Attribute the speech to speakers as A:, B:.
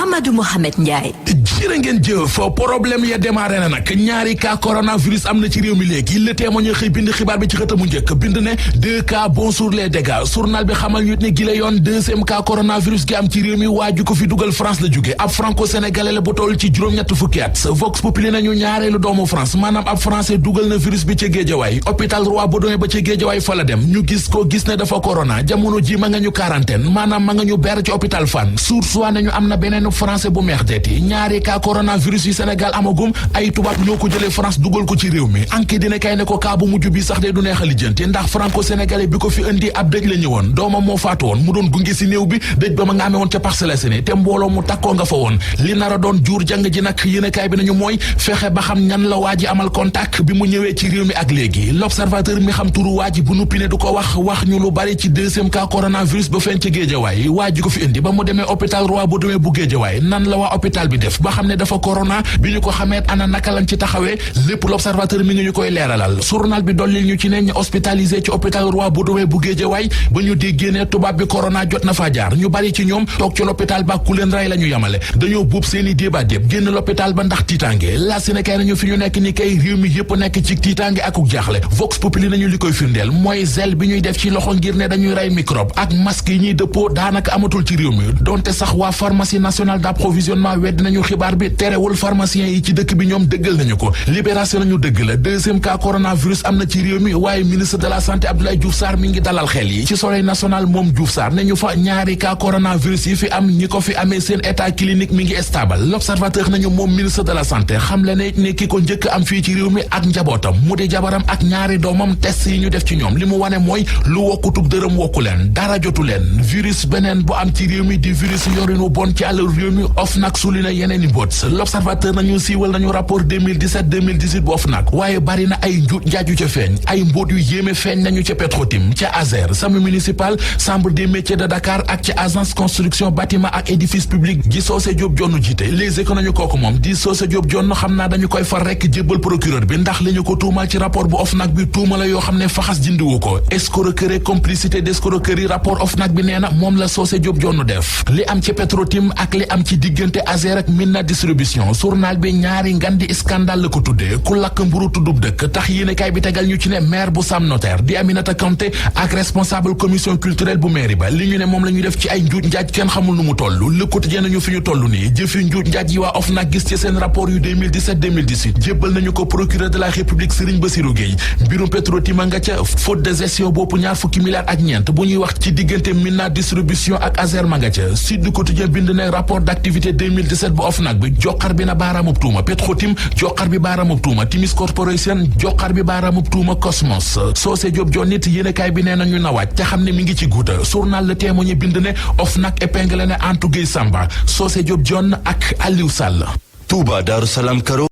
A: Mamadou Mohamed Ndiaye.
B: jërë ngeen jëf problème ya démarré na nag ñaari cas coronavirus am na ci réew mi léegi Le Témoin xëy bind xibaar bi ci xëtamu njëkk bind ne 2 cas bon sur les dégâts journal bi xamal ñu ne gi la yoon deuxième cas coronavirus gi am ci réew mi waaju ko fi dugal France la jóge ab franco-sénégalais la bu toll ci juróom-ñett fukki at Vox Populi nañu ñaareelu doomu France maanaam ab français dugal na virus bi ca Géejawaay hôpital Roi Baudouin ba ca Géejawaay fa la dem ñu gis ko gis ne dafa corona jamono ji ma nga ñu quarantaine maanaam ma nga ñu ber ci hôpital Fann source wa nañu am na beneen français bu meex deeti ñaari cas coronavirus yi Sénégal amagum ay tubaab ñoo ko jëlee France dugal ko ci réew mi enquête dina kay ne ko cas bu mujj bi sax de du neex a lijjanti ndax franco-sénégalais bi ko fi indi ab dëj la ñëwoon doomam moo faatu woon mu doon gunge si néew bi dëj ba ma nga amee woon ca Parcelles Assainies te mbooloo mu takkoo nga fa woon li nar a doon jur jàng ji nag yéenekaay bi nañu mooy fexe ba xam ñan la waa ji amal contact bi mu ñëwee ci réew mi ak léegi l'observateur mi xam turu waa ji bu nuppi ne du ko wax ñu lu bari ci deuxième cas coronavirus ba feeñ ci Géejawaay waa ji ko fi indi ba mu demee hôpital Roi Baudouin bu Géejawaay nan la waa hôpital bi def ba xam ne dafa corona bi ñu ko xamee ana naka lañ ci taxawee lépp l'observateur mi ngi ñu koy leeralal journal bi dollil ñu ci ne ñu hospitalisé ci hôpital Roi Baudouin bu Géejawaay ba ñu déggee ne tubaab bi corona jot na faa jaar ñu bari ci ñoom toog ci l'hôpital ba ku leen rey la ñu yamale dañoo buub seeni déeba déeb génn l'hôpital ba ndax tiitange la Sénégal nañu fi ñu nekk ni kay réew mi yëpp nekk ci tiitange akuk jaaxle Vox Populi nañu li koy firndeel mooy gel bi ñuy def ci loxo ngir ne dañuy rey microbe ak masque yi ñuy dëppoo daanaka amatul ci réew mi donte sax waa pharmacie nationale d'approvisionnement wedd nañu xibaar bi terewul pharmaciens yi ci dëkk bi ñoom dëggal nañu ko libération nañu dëgg la deuxième cas coronavirus am na ci réew mi waaye ministre de la santé Abdoulaye Diouf Sarr mi ngi dalal xel yi ci Soleil national moom Diouf Sarr ne ñu fa ñaari cas coronavirus yi fi am ñi ko fi amee seen état clinique mi ngi stable l'observateur nañu moom ministre de la santé xam le ne ki ko njëkk am fii ci réew mi ak njabootam mu di jabaram ak ñaari doomam test yi ñu def ci ñoom li mu wane mooy lu wokkutub dërëm wokku leen dara jotu leen virus beneen bu am ci réew mi di virus yorinu bon ci àll réew mi OFNAC suli na yeneen i mbóot l'observateur nañu siiwal nañu rapport 2017-2018 bu OFNAC waaye bari na ay njuut njaaju ca feeñ ay mbóot yu yéeme feeñ nañu ca Petrotim ca ASER SAMU municipal chambre des métiers de Dakar ak ca agence construction bâtiment ak édifice public gi Socé Diop Jonn jiite Les Échos nañu kooku moom di Socé Diop Jonn xam naa dañu koy far rekk jébbal procureur bi ndax li ñu ko tuumal ci rapport bu OFNAC bi tuuma la yoo xam ne faxas jindiwu ko escroquerie complicité d'escroquerie rapport OFNAC bi nee na moom la Socé Diop Jonn def li am ci Petrotim ak li am ci diggante ASER ak Minna distribution journal bi ñaari ngandi scandale la ko tuddee ku lakk mburu tuddub dëkk tax yéenekaay bi tegal ñu ci ne maire bu Sam Notaire di Aminata Kanté ak responsable commission culturelle bu mairie ba li ñu ne moom la ñuy def ci ay njuuj njaaj kenn xamul nu mu toll Le Quotidien nañu fi ñu toll nii jëfi njuuj njaaj yi waa OFNAC gis ci seen rapport yu 2017-2018 jébbal nañu ko procureur de la République Serigne Bassirou Gueye mbirum Petrotim nga ca faute de gestion bopp ñaar fukki milliards ak ñeent bu ñuy wax ci diggante Minna distribution ak ASER ma nga ca Sud Quotidien bind ne rapport d'activité 2017 bu OFNAC bi joxar bi na baaraamub tuuma Petrotim joxar bi baaraamub tuuma Timis Corporation joxar bi baaraamub tuuma Cosmos Socé Diop Jonn nit yéenekaay bi nee nañu na waaj te xam ne mi ngi ci guuta journal Le Témoin bind ne OFNAC épingle ne Antou Gueye Samba Socé Diop Jonn ak Aliou Sall.
C: Touba Darou Salam Karo